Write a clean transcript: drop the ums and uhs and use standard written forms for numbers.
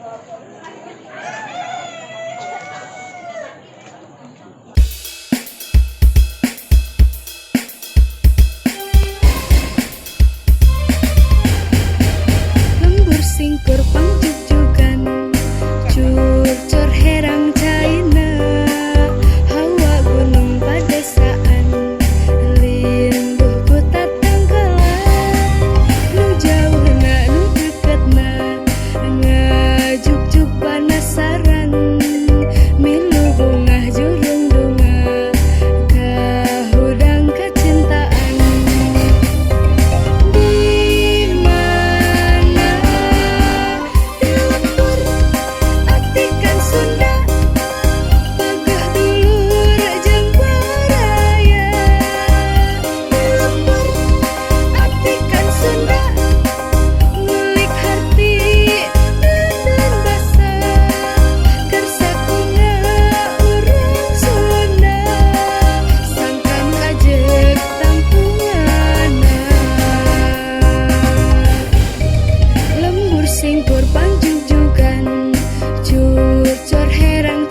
Lembur singkur pangjugjugan, curcor herang China, hawa gunung padesaan, limbuh kutat tangkalan, nu jauh na nu deket na, ngajuk-juk panasaran, milu bungah jurung dunga, kahudang kecintaan. Di mana di lembur atikan Sunda, pagah dulur jeung baraya. Di lembur atikan Sunda, ngulik harti dan basa, keur sakunga urang Sunda, sangkan ajeg tampungana. Lembur singkur pangjugjugan, curcor herang